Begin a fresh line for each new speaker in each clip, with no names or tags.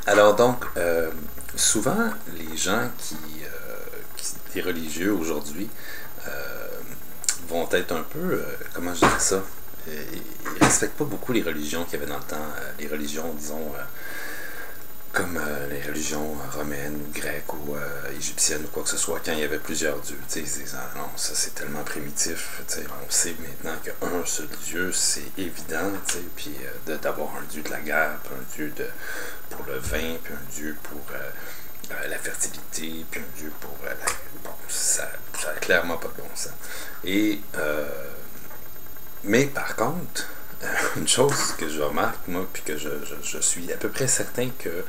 Alors donc, souvent, les gens les religieux aujourd'hui, euh, vont être un peu, comment je dirais ça, ils respectent pas beaucoup les religions qu'il y avait dans le temps, les religions, disons, comme les religions romaines, grecques ou égyptiennes ou quoi que ce soit, quand il y avait plusieurs dieux. Tu sais, ils disent, ah non, ça c'est tellement primitif. Tu sais, on sait maintenant qu'un seul dieu, c'est évident. Tu sais, puis d'avoir un dieu de la guerre, puis un dieu pour le vin, puis un dieu pour la fertilité, puis un dieu pour la... Bon, ça a clairement pas de bon sens. Et, mais par contre, une chose que je remarque, moi, puis que je suis à peu près certain que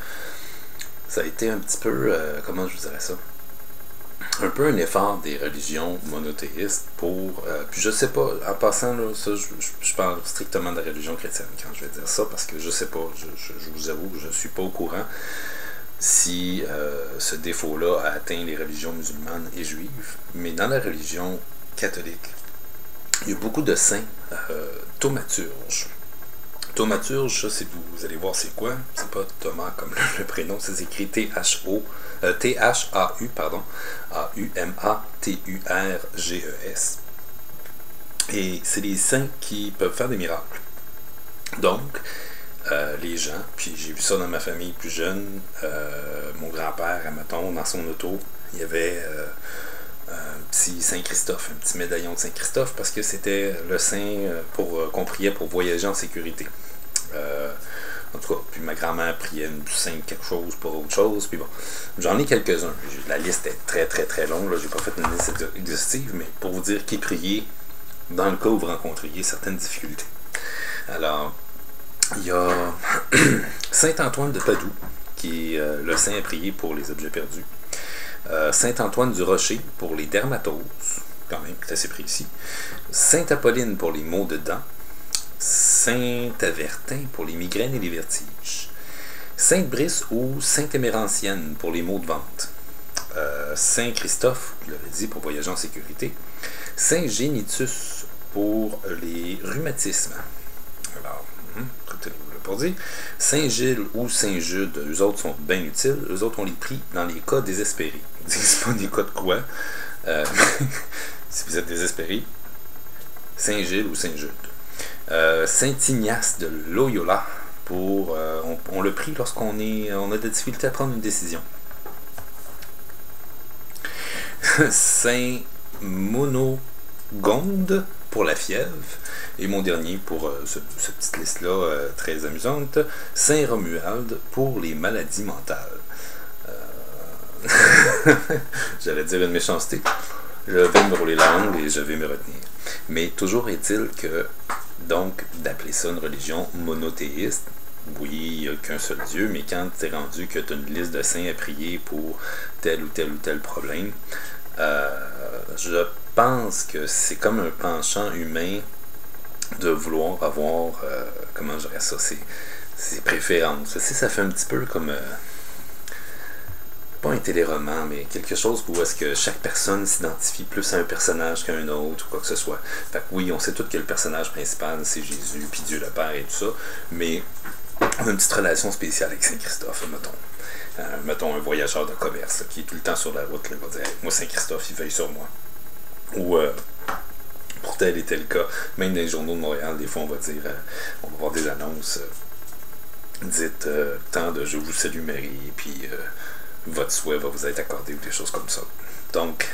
ça a été un petit peu, comment je vous dirais ça, un peu un effort des religions monothéistes pour, puis je sais pas, en passant, là, ça, je parle strictement de la religion chrétienne quand je vais dire ça, parce que je sais pas, je vous avoue que je suis pas au courant si ce défaut-là a atteint les religions musulmanes et juives, mais dans la religion catholique, il y a beaucoup de saints thaumaturges. Thaumaturge, ça, c'est vous allez voir c'est quoi. C'est pas Thomas comme le prénom, ça s'écrit T-H-A-U, pardon, A-U-M-A-T-U-R-G-E-S. Et c'est des saints qui peuvent faire des miracles. Donc, les gens, puis j'ai vu ça dans ma famille plus jeune, mon grand-père, admettons, dans son auto, il y avait un petit Saint-Christophe, un petit médaillon de Saint-Christophe, parce que c'était le saint qu'on priait pour voyager en sécurité. En tout cas, puis ma grand-mère priait du saint quelque chose pour autre chose, puis bon, j'en ai quelques-uns. La liste est très très très longue, là, j'ai pas fait une liste exhaustive, mais pour vous dire qui priait dans le cas où vous rencontriez certaines difficultés. Alors, il y a Saint-Antoine de Padoue, qui est le saint à prier pour les objets perdus. Saint-Antoine du Rocher pour les dermatoses, quand même, c'est assez précis. Sainte-Apolline pour les maux de dents. Saint-Avertin pour les migraines et les vertiges. Sainte-Brice ou Sainte-Émérantienne pour les maux de ventre. Saint-Christophe, je l'avais dit, pour voyager en sécurité. Saint-Génitus pour les rhumatismes. Alors, pour dire, Saint-Gilles ou Saint-Jude, eux autres sont bien utiles. Eux autres, on les prie dans les cas désespérés. Ils disent pas des cas de quoi. Si vous êtes désespéré, Saint-Gilles ou Saint-Jude. Saint-Ignace de Loyola, pour, on le prie lorsqu'on on a des difficultés à prendre une décision. Saint-Monogonde pour la fièvre. Et mon dernier pour cette petite liste-là très amusante, Saint-Romuald pour les maladies mentales. J'allais dire une méchanceté. Je vais me rouler la langue et je vais me retenir. Mais toujours est-il que, donc, d'appeler ça une religion monothéiste, oui, il n'y a qu'un seul Dieu, mais quand tu es rendu que tu as une liste de saints à prier pour tel ou tel ou tel problème, je pense que c'est comme un penchant humain de vouloir avoir, comment je dirais ça, ses préférences. Ça fait un petit peu comme, pas un téléroman, mais quelque chose où est-ce que chaque personne s'identifie plus à un personnage qu'à un autre, ou quoi que ce soit. Fait que oui, on sait tous que le personnage principal, c'est Jésus, puis Dieu le Père et tout ça, mais on a une petite relation spéciale avec Saint-Christophe, mettons. Mettons un voyageur de commerce là, qui est tout le temps sur la route, là, va dire hey, moi Saint-Christophe, il veille sur moi. Ou pour tel et tel cas, même dans les journaux de Montréal, des fois on va dire, on va voir des annonces, dites tant de je vous salue Marie, puis votre souhait va vous être accordé ou des choses comme ça. Donc,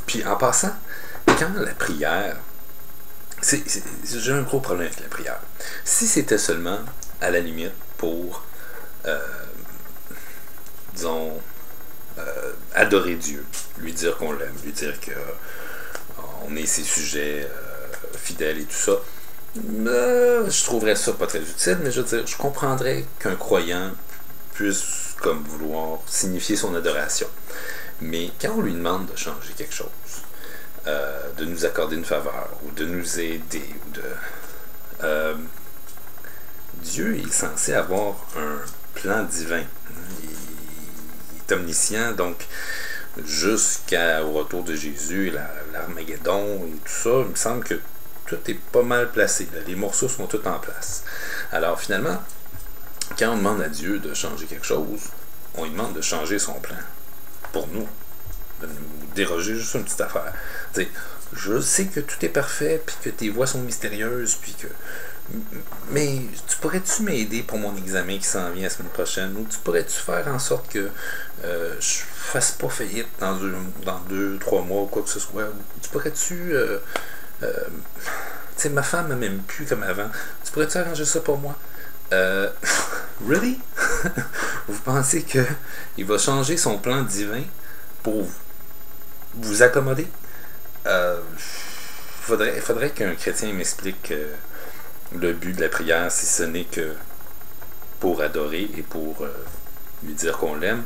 puis en passant, quand la prière, j'ai un gros problème avec la prière. Si c'était seulement, à la limite, pour, disons, adorer Dieu, lui dire qu'on l'aime, lui dire qu'on est ses sujets fidèles et tout ça, je trouverais ça pas très utile, mais je veux dire, je comprendrais qu'un croyant puisse comme vouloir signifier son adoration. Mais quand on lui demande de changer quelque chose, de nous accorder une faveur, ou de nous aider, ou de... Dieu est censé avoir un plan divin. Il est omniscient, donc jusqu'au retour de Jésus, l'Armageddon et tout ça, il me semble que tout est pas mal placé. Les morceaux sont tous en place. Alors finalement, quand on demande à Dieu de changer quelque chose, on lui demande de changer son plan pour nous, de nous déroger juste une petite affaire. T'sais, je sais que tout est parfait, puis que tes voix sont mystérieuses, puis que... Mais tu pourrais-tu m'aider pour mon examen qui s'en vient la semaine prochaine? Ou tu pourrais-tu faire en sorte que je fasse pas faillite dans 2, 3 mois ou quoi que ce soit? Ou tu pourrais-tu... tu sais, ma femme ne m'aime plus comme avant. Tu pourrais-tu arranger ça pour moi? Really? Vous pensez qu'il va changer son plan divin pour vous accommoder? Faudrait qu'un chrétien m'explique le but de la prière, si ce n'est que pour adorer et pour lui dire qu'on l'aime.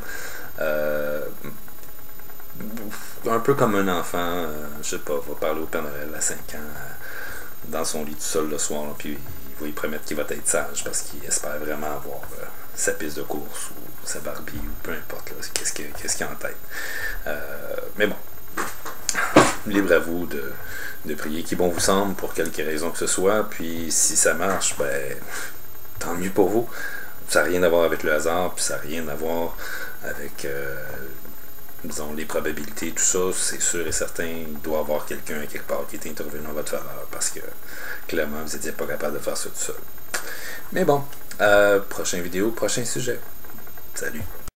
Un peu comme un enfant, je sais pas, va parler au Père Noël à 5 ans dans son lit tout seul le soir, là, puis il va lui promettre qu'il va être sage parce qu'il espère vraiment avoir sa piste de course ou sa Barbie ou peu importe qu'est-ce qu'il a en tête. Mais bon, libre à vous de prier qui bon vous semble pour quelque raison que ce soit, puis si ça marche, ben tant mieux pour vous. Ça n'a rien à voir avec le hasard, puis ça n'a rien à voir avec disons les probabilités, tout ça. C'est sûr et certain, il doit y avoir quelqu'un quelque part qui est intervenu en votre faveur parce que clairement vous n'étiez pas capable de faire ça tout seul. Mais bon, prochaine vidéo, prochain sujet. Salut.